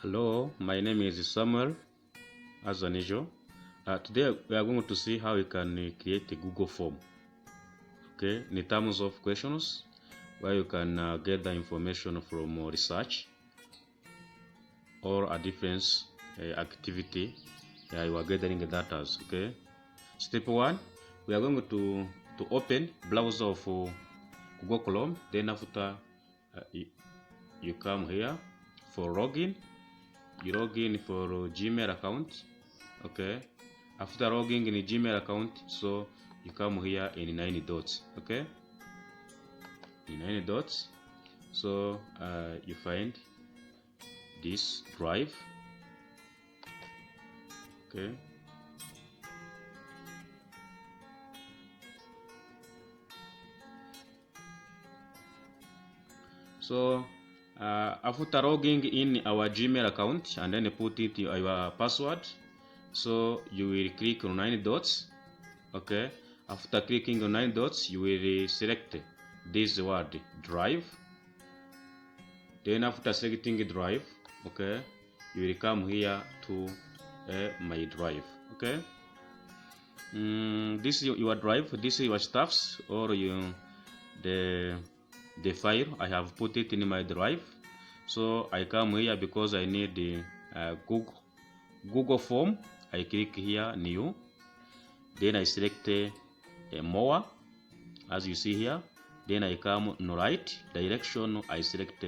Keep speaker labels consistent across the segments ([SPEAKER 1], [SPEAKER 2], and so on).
[SPEAKER 1] Hello, my name is Samuel as usual. Today we are going to see how we can create a Google form. Okay, in terms of questions, where you can get the information from research or a different activity. You are gathering the data. Okay. Step 1, we are going to open browser of Google Chrome. Then after you come here for login. You log in for Gmail account. Okay, after logging in a Gmail account, so you come here in 9 dots. Okay, in 9 dots, so you find this drive. Okay, so after logging in our Gmail account and then put it your password, so you will click on 9 dots. Okay, after clicking on 9 dots, you will select this word drive. Then after selecting drive, okay, you will come here to my drive. Okay, this is your drive. This is your stuffs or the file. I have put it in my drive. So I come here because I need the Google form. I click here new. Then I select more, as you see here. Then I come on right direction. I select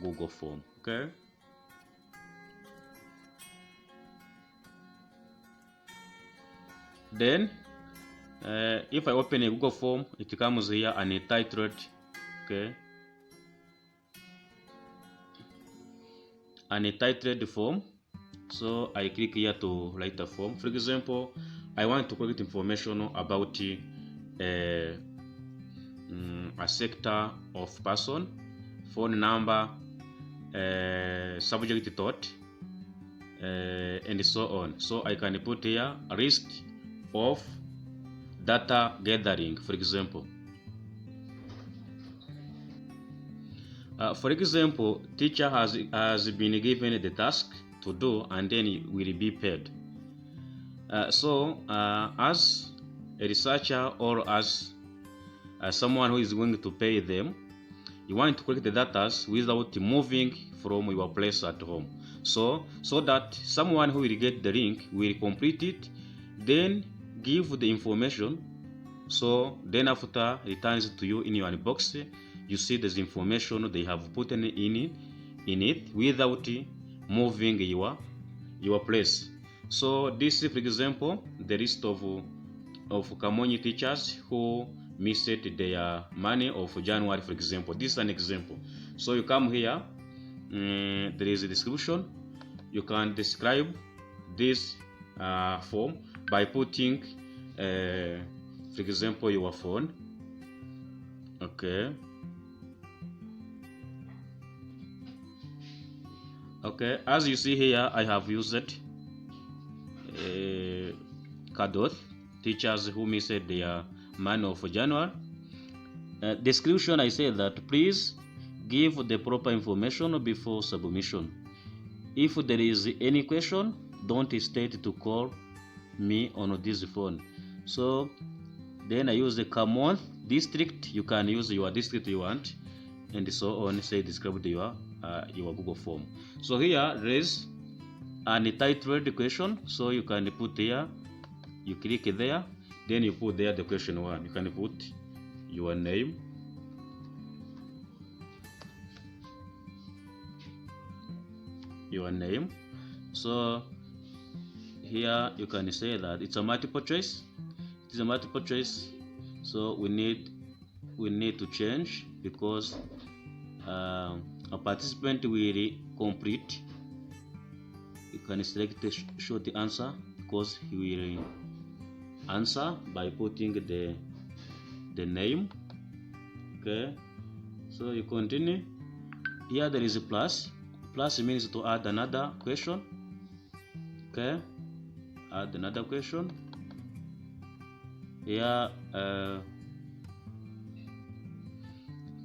[SPEAKER 1] Google form. Okay. Then if I open a Google form, it comes here untitled. Okay. Untitled form. So I click here to write a form. For example, I want to collect information about a sector of person, phone number, subject thought, and so on. So I can put here a list of data gathering, for example. For example, teacher has been given the task to do and then will be paid. So as a researcher or as someone who is going to pay them, you want to collect the data without moving from your place at home. So that someone who will get the link will complete it, then give the information. So then after returns to you in your inbox, you see this information they have put in it without moving your place. So this is, for example, the list of Kamonyi teachers who missed their money of January, for example. This is an example. So you come here, there is a description. You can describe this form by putting, for example, your phone. Okay. Okay, as you see here, I have used Kadoth, teachers who missed their money of January. Description, I say that please give the proper information before submission. If there is any question, don't hesitate to call me on this phone. So then I use the Kamonth district. You can use your district you want, and so on. Say describe your Google form. So here there is an titled question. So you can put here. You click there, then you put there the question 1. You can put your name, So here you can say that it's a multiple choice. It is a multiple choice. So we need to change because a participant will complete. You can select the short answer because he will answer by putting the name. Okay, so you continue. Here there is a plus. Plus means to add another question. Okay, add another question. Here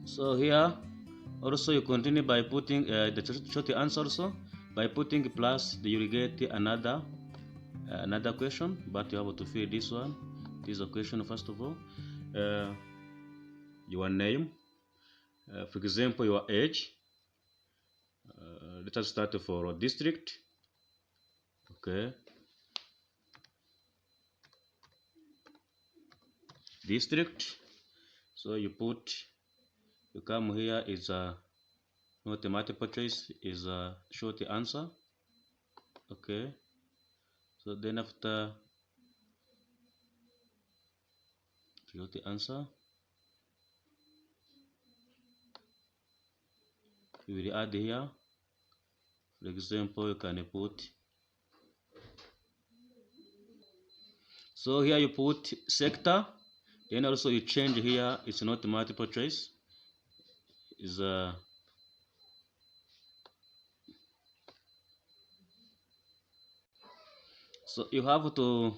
[SPEAKER 1] so here also you continue by putting the short answer also. By putting plus, you will get another question, but you have to fill this one. This is a question first of all. Your name, for example, your age. Let us start for district. Okay. District. So you come here is a not a multiple choice, is a short answer. Okay. So then after short answer, you will add here. For example, you can put. So here you put sector. Then also you change here. It's not multiple choice. Is so you have to,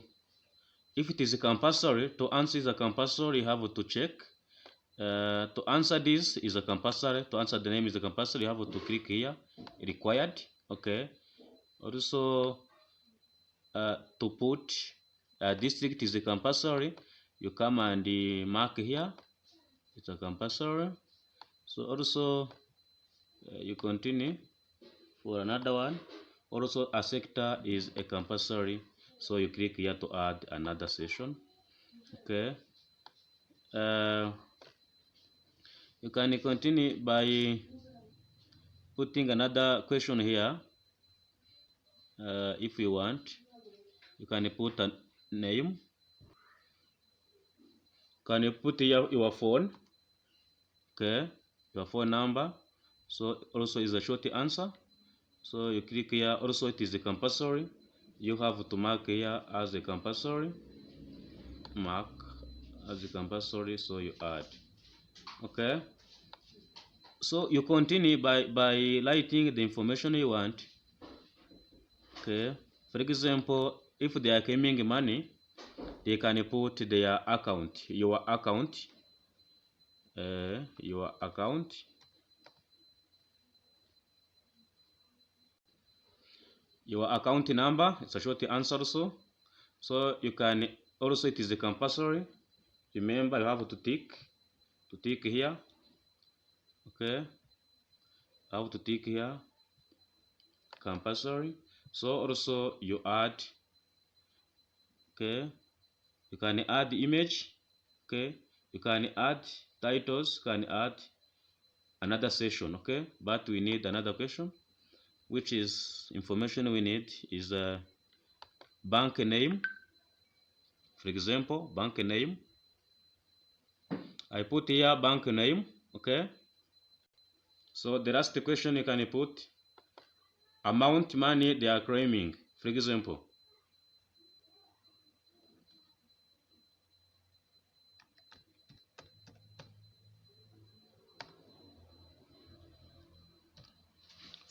[SPEAKER 1] if it is compulsory, to answer is a compulsory, you have to check. To answer this is a compulsory, to answer the name is a compulsory, you have to click here, required. Okay. Also, to put district is a compulsory, you come and mark here, it's a compulsory. So also, you continue for another one. Also, a sector is a compulsory, so you click here to add another session. Okay. You can continue by putting another question here. If you want, you can put a name. Can you put here your phone? Okay, your phone number. So also is a short answer. So you click here. Also it is a compulsory. You have to mark here as a compulsory. Mark as a compulsory. So you add. Okay. So you continue by writing the information you want. Okay. For example, if they are claiming money, they can put their account, your account, your account number. It's a short answer also. So you can also, it is a compulsory. Remember, you have to tick here. Okay, I have to tick here, compulsory. So also you add. Okay, you can add the image. Okay, you can add titles, you can add another session. Okay, but we need another question, which is information we need is a bank name. For example, bank name. I put here bank name. Okay, so the last question you can put amount money they are claiming. For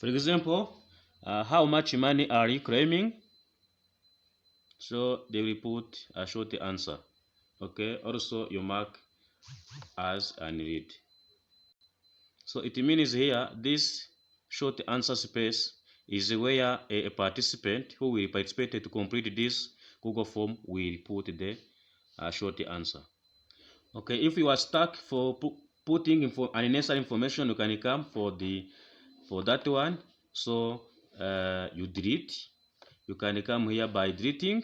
[SPEAKER 1] example, how much money are you claiming? So they will put a short answer. Okay, also you mark as unread. So it means here this short answer space is where a participant who will participate to complete this Google form will put the short answer. Okay, if you are stuck for putting unnecessary information, you can come for that one. So you delete. You can come here by deleting,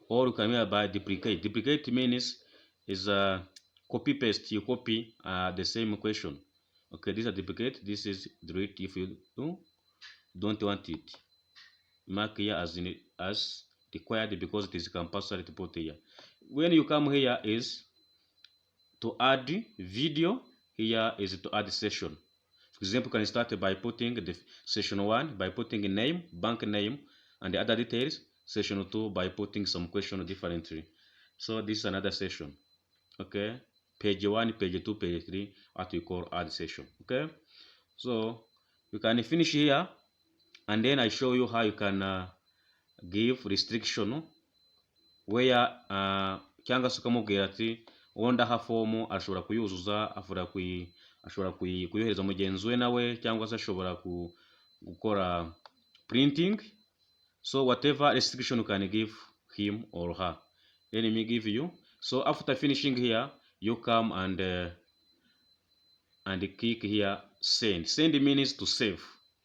[SPEAKER 1] or you can here by duplicate. Duplicate means is copy paste. You copy the same question. Okay, this is duplicate. This is delete. If you don't want it, mark here as required because it is compulsory to put here. When you come here is to add video. Here is to add session. For example, you can start by putting the session 1 by putting a name, bank name, and the other details. Session 2 by putting some question differently. So this is another session. Okay, page 1, page 2, page 3, what we call add session. Okay, so you can finish here, and then I show you how you can give restriction where cyangwa se ukamubwira ati wenda ha fomu ashobora kuyuzuza, ashobora kuyohereza mugenzi we nawe, cyangwa se ashobora gukora printing. So whatever restriction you can give him or her, let me give you. So after finishing here, you come and click here send. Send means to save.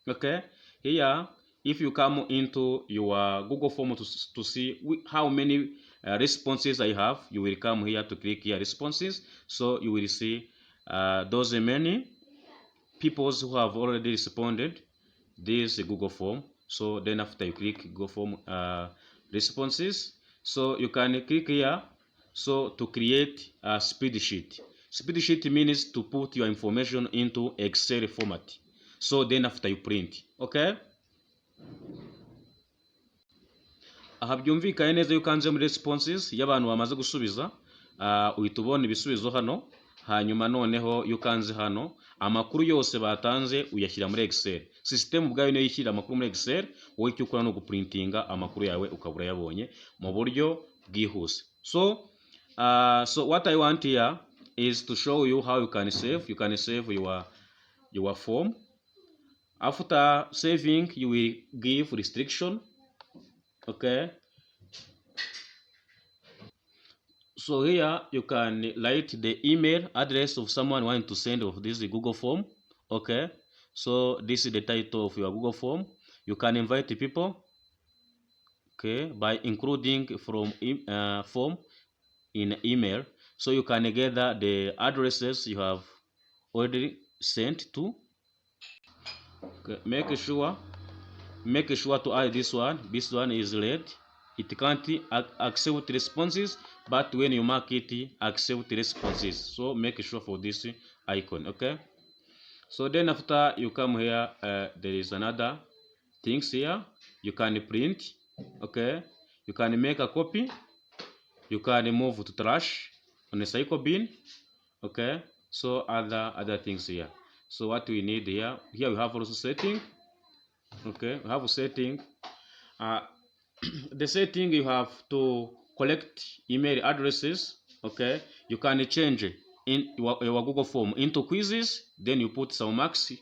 [SPEAKER 1] Okay, here if you come into your Google form to see how many responses I have, you will come here to click here responses. So you will see those many people who have already responded this Google form. So then after you click Google form responses, so you can click here so to create a spreadsheet. Spreadsheet means to put your information into Excel format. So then after you print, okay? Aha byumvikanye neza yuko ukanze muri responses y'abantu bamaze gusubiza, uhita ubona ibisubizo hano. Hanyuma noneho iyo ukanze hano amakuru yose batanze uyashyira muri Excel. System ubwayo niyo yishyira amakuru muri Excel, wowe icyo ukora no guprintinga amakuru yawe ukabura yabonye mu buryo bwihuse. So what I want here is to show you how you can save. You can save your form. After saving, you will give restriction. Okay. So here you can write the email address of someone wanting to send of this Google form. Okay. So this is the title of your Google form. You can invite people. Okay, by including from form in email. So you can gather the addresses you have already sent to. Okay. Make sure to add this one. This one is red. It can't accept responses, but when you mark it, accept responses. So make sure for this icon. Okay. So then after you come here, there is another things here. You can print. Okay. You can make a copy. You can move to trash on a cycle bin. Okay. So other things here. So what we need here we have also setting. Okay, we have setting. The setting, you have to collect email addresses. Okay, you can change in your Google form into quizzes. Then you put some marks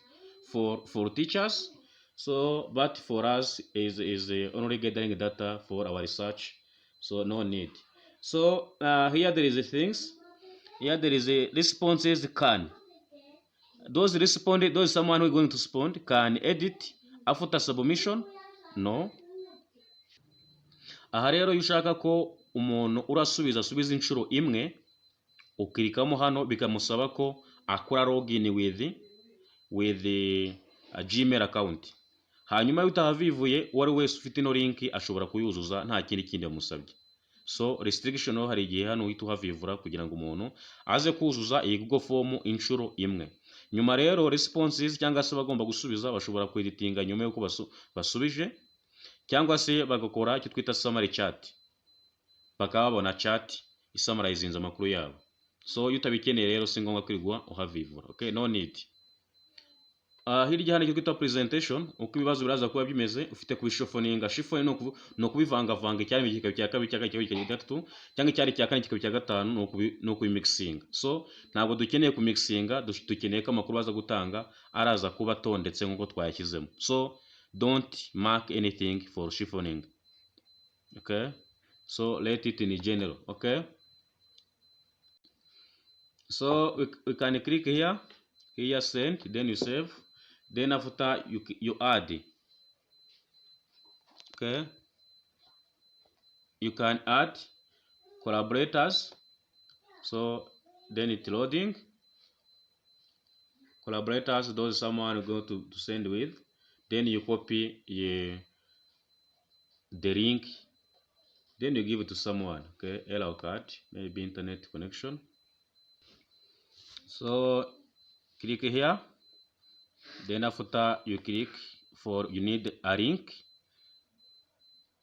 [SPEAKER 1] for teachers. So but for us is only gathering data for our research, so no need. So here there is a things. Here there is a responses can. Those someone who is going to respond can edit after submission. No. Aha rero iyo ushaka ko umuntu urasubiza asubiza inshuro imwe, ukirikamo hano bikamusaba ko akora login with a Gmail account. Hanyuma iyo utahavivuye uwari wese ufite ino link ashobora kuyuzuza nta kindi yamusabye. So restriction hari igihe hano uhita uhavivura kugira ngo umuntu aze kuzuza iyi Google form inshuro imwe. Nyuma rero responses cyangwa se bagomba gusubiza bashobora kweditinga nyuma yuko basubije, cyangwa se bagakora icyo twita summary chat, bakaba babona chat isummarizinze amakuru yabo. So iyo utabikeneye rero si ngombwa kwirwa uhavivura. Okay, no need. Hirya hano icyo twita presentation, uko ibibazo biraza kuba bimeze, ufite kubishofoninga. Shifoni no kubivangavanga icyari mu gikaba cya kabiri cyangwa cya gatatu cyangwa icyari cya kane kikaba cya gatanu, no kubimixinga. So ntabwo dukeneye kumixinga, dukeneye ko amakuru baza gutanga araza kuba atondetse nk'uko twayashyizemo. So don't mark anything for chiffoning. Okay, so let it in general. Okay, so we can click here send, then you save, then after you add. Okay, you can add collaborators. So then it's loading collaborators, those someone go to send with. Then you copy the link, then you give it to someone. Okay, allow card, maybe internet connection. So click here, then after you click for you need a link.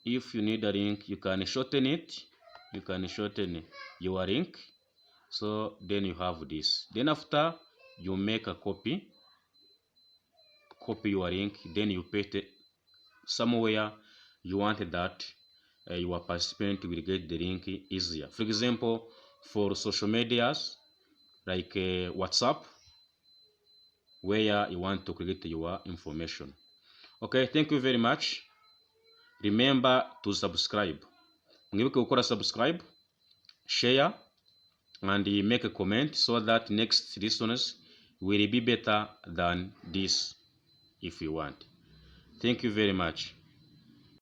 [SPEAKER 1] If you need a link, you can shorten it. You can shorten your link. So then you have this. Then after you make a copy your link, then you paste it somewhere you want that your participant will get the link easier. For example, for social medias like WhatsApp, where you want to create your information. Okay, thank you very much. Remember to subscribe. Mwibuke gukora subscribe, share, and make a comment so that next lessons will be better than this if you want. Thank you very much.